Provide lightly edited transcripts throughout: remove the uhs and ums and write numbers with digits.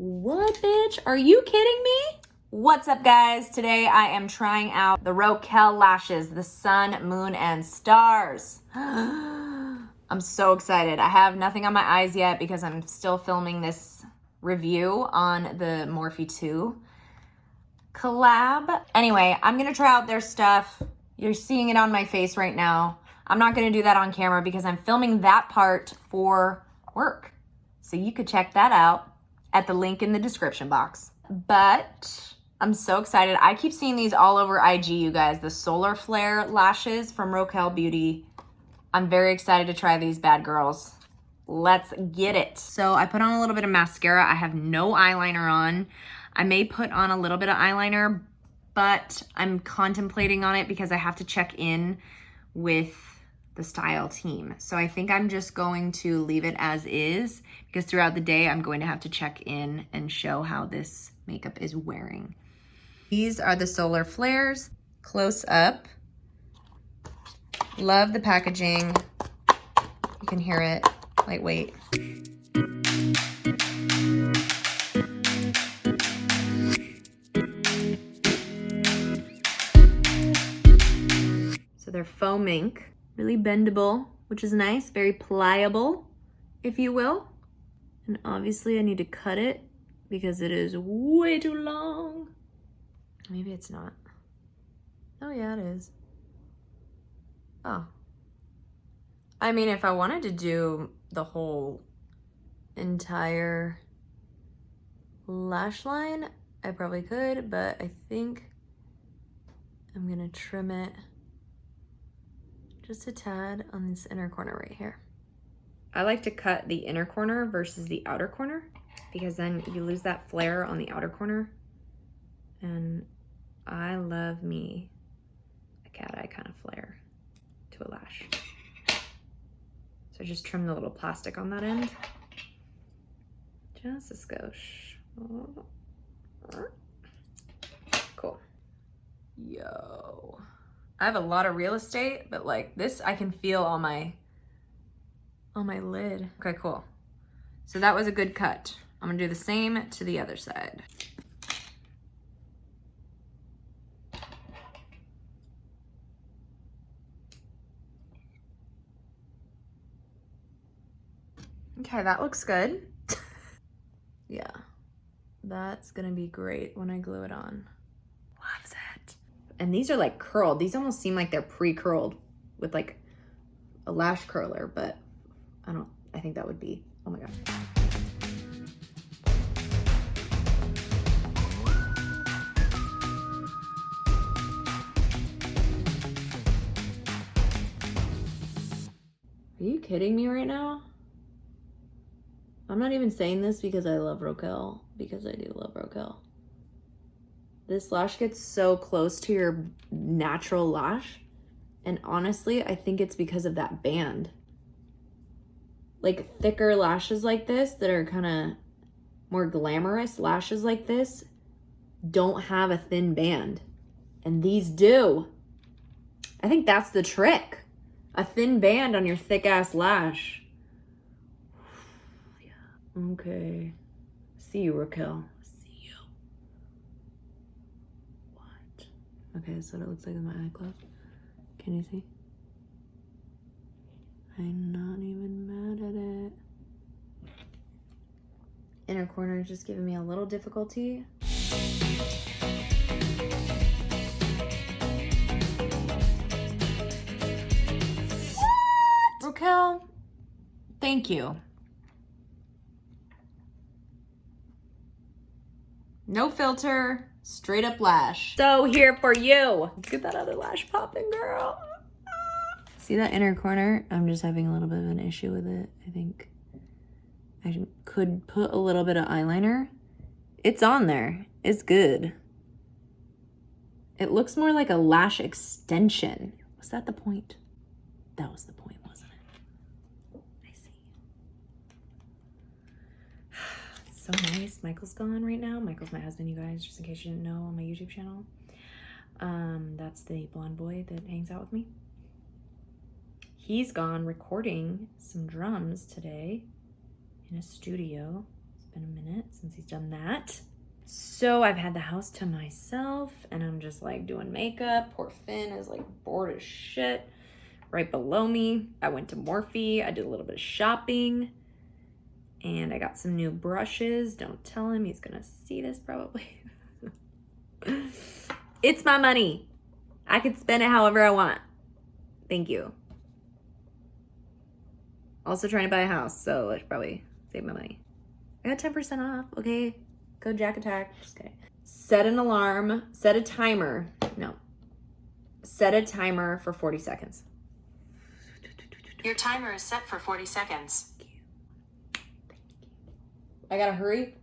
What, bitch? Are you kidding me? What's up, guys? Today I am trying out the Rokael lashes, the sun, moon, and stars. I'm so excited. I have nothing on my eyes yet because I'm still filming this review on the Morphe 2 collab. Anyway, I'm gonna try out their stuff. You're seeing it on my face right now. I'm not gonna do that on camera because I'm filming that part for work. So you could check that out at the link in the description box. But I'm so excited. I keep seeing these all over IG, you guys. The Solar Flare lashes from Rokael Beauty. I'm very excited to try these bad girls. Let's get it. So I put on a little bit of mascara. I have no eyeliner on. I may put on a little bit of eyeliner, but I'm contemplating on it because I have to check in with the style team. So I think I'm just going to leave it as is because throughout the day, I'm going to have to check in and show how this makeup is wearing. These are the Solar Flares, close up. Love the packaging. You can hear it, lightweight. So they're faux ink, really bendable, which is nice, very pliable, if you will. And obviously I need to cut it because it is way too long. Maybe it's not. Oh yeah, it is. Oh. I mean, if I wanted to do the whole entire lash line, I probably could, but I think I'm gonna trim it just a tad on this inner corner right here. I like to cut the inner corner versus the outer corner because then you lose that flare on the outer corner. And I love me a cat eye kind of flare to a lash. So just trim the little plastic on that end. Just a skosh. Cool. Yo. I have a lot of real estate, but like this, I can feel on my lid. Okay, cool. So that was a good cut. I'm gonna do the same to the other side. Okay, that looks good. Yeah, that's gonna be great when I glue it on. Loves it. And these are like curled. These almost seem like they're pre-curled with like a lash curler, but I think that would be, oh my God. Are you kidding me right now? I'm not even saying this because I love Rokael, because I do love Rokael. This lash gets so close to your natural lash. And honestly, I think it's because of that band. Like thicker lashes like this that are kind of more glamorous lashes like this don't have a thin band. And these do. I think that's the trick. A thin band on your thick ass lash. Yeah. Okay. See you, Rokael. See you. What? Okay, that's what it looks like with my eye closed. Can you see? I'm not even mad at it. Inner corner is just giving me a little difficulty. What? Rokael, thank you. No filter, straight up lash. So here for you. Let's get that other lash popping, girl. See that inner corner? I'm just having a little bit of an issue with it. I think I could put a little bit of eyeliner. It's on there. It's good. It looks more like a lash extension. Was that the point? That was the point, wasn't it? I see. It's so nice. Michael's gone right now. Michael's my husband, you guys, just in case you didn't know, on my YouTube channel. That's the blonde boy that hangs out with me. He's gone recording some drums today in a studio. It's been a minute since he's done that. So I've had the house to myself and I'm just like doing makeup. Poor Finn is like bored as shit right below me. I went to Morphe. I did a little bit of shopping and I got some new brushes. Don't tell him, he's gonna see this probably. It's my money. I can spend it however I want. Thank you. Also trying to buy a house, so I should probably save my money. I got 10% off, okay? Code Jack Attack, just kidding. Set an alarm, set a timer. No. Set a timer for 40 seconds. Your timer is set for 40 seconds. I gotta hurry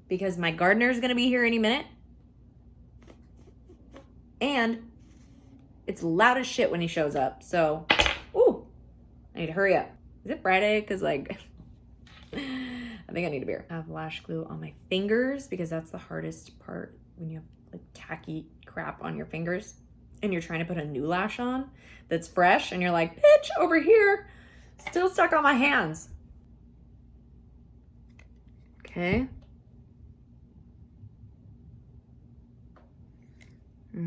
because my gardener is gonna be here any minute. And it's loud as shit when he shows up. So, ooh, I need to hurry up. Is it Friday? Because like, I think I need a beer. I have lash glue on my fingers because that's the hardest part when you have like tacky crap on your fingers and you're trying to put a new lash on that's fresh and you're like, bitch, over here, still stuck on my hands. Okay.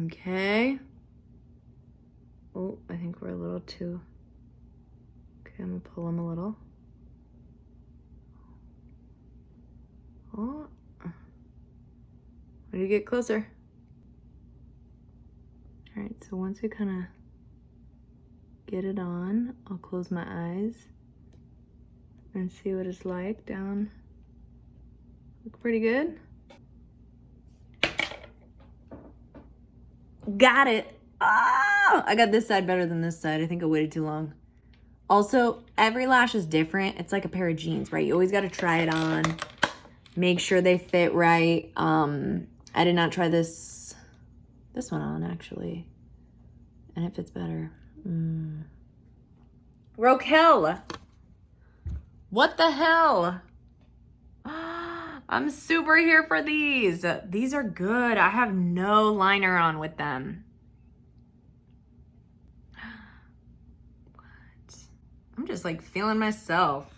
Okay. Oh, I think we're a little too... Okay, I'm gonna pull them a little. Oh. Why do you get closer? All right, so once we kind of get it on, I'll close my eyes and see what it's like down. Look pretty good. Got it. Oh, I got this side better than this side. I think I waited too long. Also, every lash is different. It's like a pair of jeans, right? You always got to try it on. Make sure they fit right. I did not try this one on, actually. And it fits better. Rokael. What the hell? I'm super here for these. These are good. I have no liner on with them. What? I'm just like feeling myself.